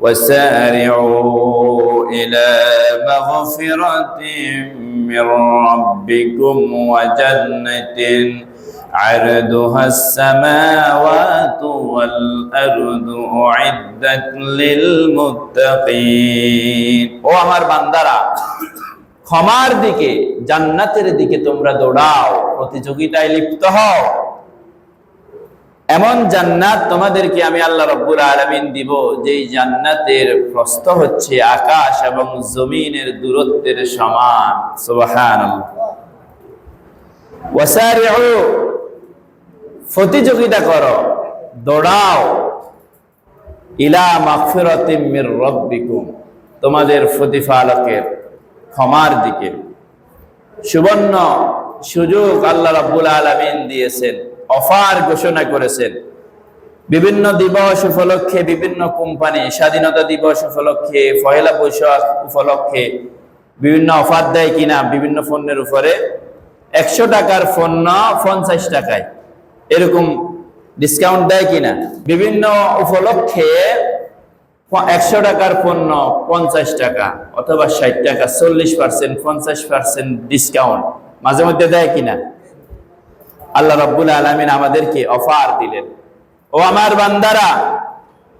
وسارعوا إلى مغفرة من ربكم وجنة عرضها السماوات والأرض أعدت للمتقين ও আমার বান্দারা ক্ষমার দিকে জান্নাতের দিকে তোমরা দৌড়াও প্রতিযোগিতায় লিপ্ত হও এমন জান্নাত তোমাদেরকে আমি আল্লাহ রাব্বুল আলামিন দিব যেই জান্নাতের প্রস্থ হচ্ছে আকাশ এবং জমিনের দূরত্বের সমান সুবহানাল্লাহ ওয়াসারিউ প্রতিযোগিতা করো দৌড়াও ইলা মাগফিরাতিম মির রাব্বিকুম তোমাদের প্রতিপালকের ক্ষমার দিকে সুবর্ণ সুযোগ আল্লাহ রাব্বুল আলামিন দিয়েছেন অফার ঘোষণা করেছেন বিভিন্ন দিবস উপলক্ষে বিভিন্ন কোম্পানি স্বাধীনতা দিবস উপলক্ষে পহেলা বৈশাখ উপলক্ষে বিভিন্ন অফার দেয় কিনা বিভিন্ন পণ্যের উপরে 100 টাকার পণ্য 50 টাকায় এরকম ডিসকাউন্ট দেয় কিনা বিভিন্ন উপলক্ষে 100 টাকার পণ্য 50 টাকা অথবা 60 টাকা 40% 50% ডিসকাউন্ট মাঝে মধ্যে দেয় কিনা আল্লাহ রাব্বুল আলামিন আমাদেরকে অফার দিলেন ও আমার বান্দারা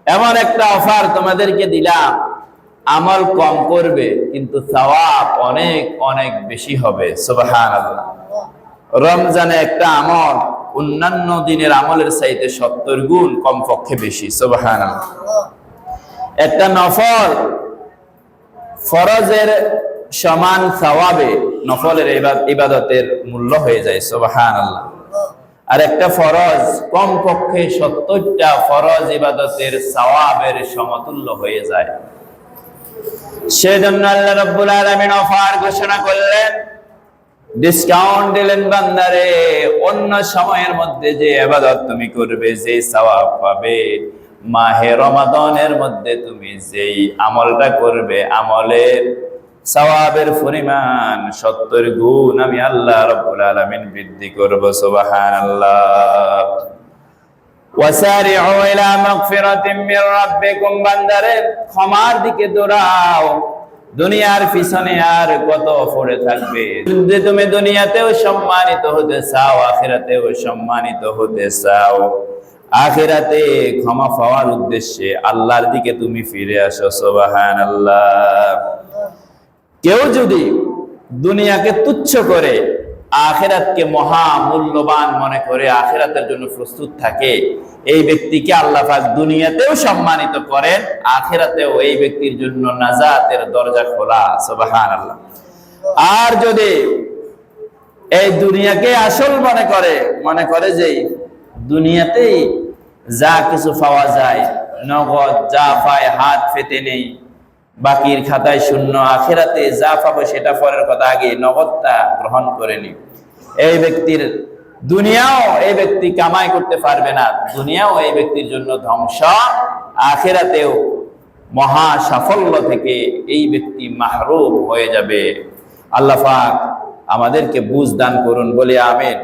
এমন একটা অফার তোমাদেরকে দিলাম আমল কম করবে কিন্তু সওয়াব অনেক অনেক বেশি হবে সুবহানাল্লাহ রমজানে একটা আমল অন্যান্য দিনের আমলের চাইতে 70 গুণ কমপক্ষে বেশি সুবহানাল্লাহ একটা নফল ফরজের সমান সওয়াবে নফলের ইবাদতের মূল্য হয়ে যায় সুবহানাল্লাহ আর একটা ফরজ কমপক্ষে 70টা ফরজ ইবাদতের সওয়াবের সমতুল্য হয়ে যায় সেজন্য আল্লাহ রাব্বুল আলামিন অফার ঘোষণা করলেন ডিসকাউন্ট দিলেন বান্দারে অন্য সময়ের মধ্যে যে ইবাদত তুমি করবে যে সওয়াব পাবে মাহে রমাদানের মধ্যে তুমি যেই আমলটা করবে আমলের সওয়াবের পরিমাণ 70 গুণ আমি আল্লাহ রাব্বুল আলামিন বৃদ্ধি করব সুবহানাল্লাহ ওয়াসারিউ ইলা মাগফিরাতিম মির রাব্বিকুম বান্দারে ক্ষমার দিকে দৌড়াও দুনিয়ার পিছনে আর কত পড়ে থাকবে যদি তুমি দুনিয়াতেও সম্মানিত হতে চাও আখিরাতেও সম্মানিত হতে চাও আখিরাতে ক্ষমা পাওয়ার উদ্দেশ্যে আল্লাহর দিকে তুমি ফিরে আসো সুবহানাল্লাহ কেউ যদি দুনিয়াকে তুচ্ছ করে আখিরাতকে মহা মূল্যবান মনে করে আখিরাতের জন্য প্রস্তুত থাকে এই ব্যক্তিকে আল্লাহ পাক দুনিয়াতেও সম্মানিত করেন আখিরাতেও এই ব্যক্তির জন্য নাজাতের দরজা খোলা সুবহানাল্লাহ আর যদি এই দুনিয়াকে আসল মনে করে যে দুনিয়াতেই যা কিছু পাওয়া যায় নগদ যা পায় হাত পেতে নেই বাকির খাতায় শূন্য আখিরাতে যা পাবো সেটা পরের কথা আগে নগদটা গ্রহণ করে নি এই ব্যক্তির দুনিয়াও এই ব্যক্তি কামাই করতে পারবে না দুনিয়াও এই ব্যক্তির জন্য ধ্বংস আখিরাতেও মহা সাফল্য থেকে এই ব্যক্তি মাহরুম হয়ে যাবে আল্লাহ পাক আমাদেরকে বুঝ দান করুন বলি আমিন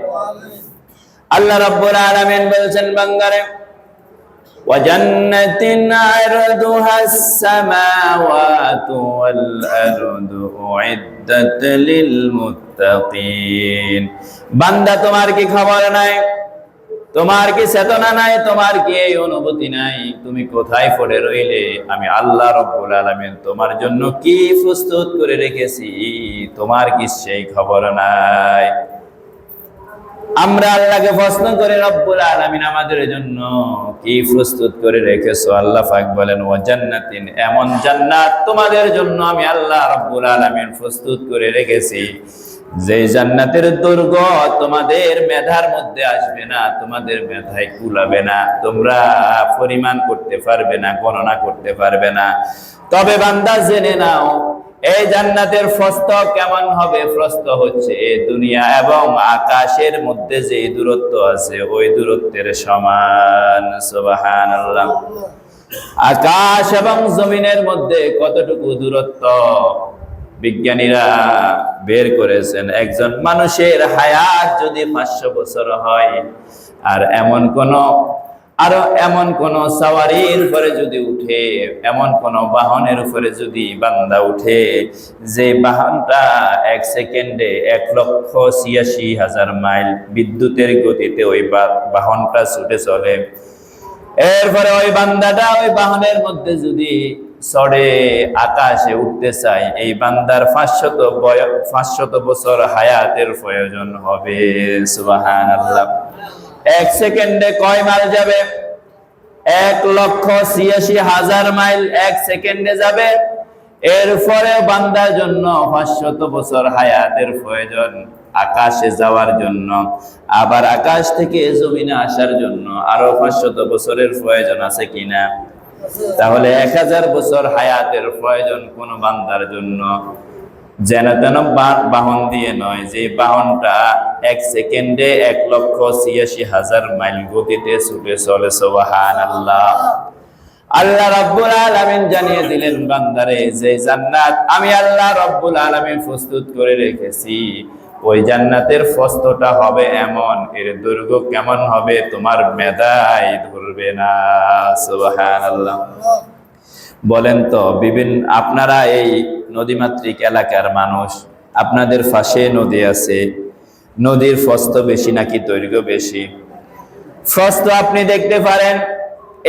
আল্লাহ রাব্বুল আলামিন বলেছেন বান্দারে وجنة عرضها السماوات والأرض أعدت للمتقين বান্দা তোমার কি খবর নাই তোমার কি চেতনা নাই তোমার কি এই অনুভূতি নাই তুমি কোথায় পড়ে রইলে আমি আল্লাহ রাব্বুল আলামিন তোমার জন্য কি প্রস্তুত করে রেখেছি তোমার কি সেই খবর নাই আমরা আল্লাহকে প্রশ্ন করে রব্বুল আলামিন আমাদের জন্য কি প্রস্তুত করে রেখেছো আল্লাহ পাক বলেন ওয়া জান্নাতিন এমন জান্নাত তোমাদের জন্য আমি আল্লাহ রব্বুল আলামিন প্রস্তুত করে রেখেছি যে জান্নাতের দুর্গ তোমাদের মেধার মধ্যে আসবে না তোমাদের মেধায় কুলাবে না তোমরা পরিমাণ করতে পারবে না গণনা করতে পারবে না তবে বান্দা জেনে নাও এই জান্নাতের প্রস্থ কেমন হবে প্রস্থ হচ্ছে দুনিয়া এবং আকাশের মধ্যে যে দূরত্ব আছে ওই দূরত্বের সমান সুবহানাল্লাহ আকাশ এবং জমিনের মধ্যে কতটুকু দূরত্ব বিজ্ঞানীরা বের করেছেন একজন মানুষের হায়াত যদি 500 বছর হয় আর এমন কোন আরো এমন কোন সাওয়ারির উপরে যদি উঠে, এমন কোন বাহনের উপরে যদি বান্দা উঠে যে বাহনটা 1 সেকেন্ডে 1,86,000 মাইল বিদ্যুতের গতিতে ওই বাহনটা ছুটে চলে, এরপরে ওই বান্দাটা ওই বাহনের মধ্যে যদি চড়ে আকাশে উঠতে চায়, এই বান্দার 500 বছর হায়াতের প্রয়োজন হবে। সুবহানাল্লাহ। 1 সেকেন্ডে কয় মাইল যাবে? 1,86,000 মাইল 1 সেকেন্ডে যাবে। এরপরে বান্দার জন্য 500 বছর হায়াতের প্রয়োজন আকাশে যাওয়ার জন্য, আবার আকাশ থেকে জমিনে আসার জন্য আরো 500 বছরের প্রয়োজন আছে কিনা? তাহলে 1000 বছর হায়াতের প্রয়োজন কোন বান্দার জন্য, যেন তেন বাহন দিয়ে নয়, যে বাহনটা 1 সেকেন্ডে 1,86,000 মাইল গতিতে ছুটে চলে। সুবহানাল্লাহ। আল্লাহ রাব্বুল আলামিন জানিয়ে দিলেন বান্দারে, যে জান্নাত আমি আল্লাহ রাব্বুল আলামিন প্রস্তুত করে রেখেছি, ওই জান্নাতের প্রস্থটা হবে এমন, এর দৈর্ঘ্য কেমন হবে তোমার মেধায় ধরবে না। সুবহানাল্লাহ। বলেন তো, আপনারা এই নদীমাতৃক এলাকার মানুষ, আপনাদের পাশে নদী আছে, নদীর প্রস্থ বেশি নাকি দৈর্ঘ্য বেশি? প্রস্থ আপনি দেখতে পারেন,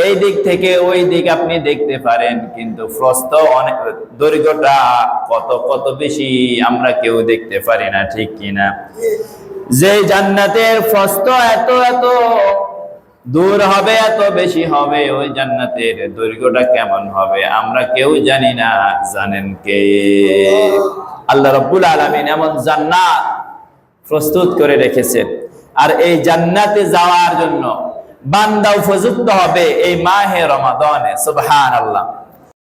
এই দিক থেকে ওই দিক আপনি দেখতে পারেন, কিন্তু প্রস্থ অনেক, দৈর্ঘ্যটা কত বেশি আমরা কেউ দেখতে পারি না, ঠিক কিনা? যে জান্নাতের প্রস্থ এত দূর হবে, এত বেশি হবে, ওই জান্নাতের দৈর্ঘ্যটা কেমন হবে আমরা কেউ জানি না। জানেন কে? আল্লাহ রাব্বুল আলামিন এমন জান্নাত প্রস্তুত করে রেখেছেন। আর এই জান্নাতে যাওয়ার জন্য বান্দা উপযুক্ত হবে এই মাহে রমাদানে। সুবহানাল্লাহ।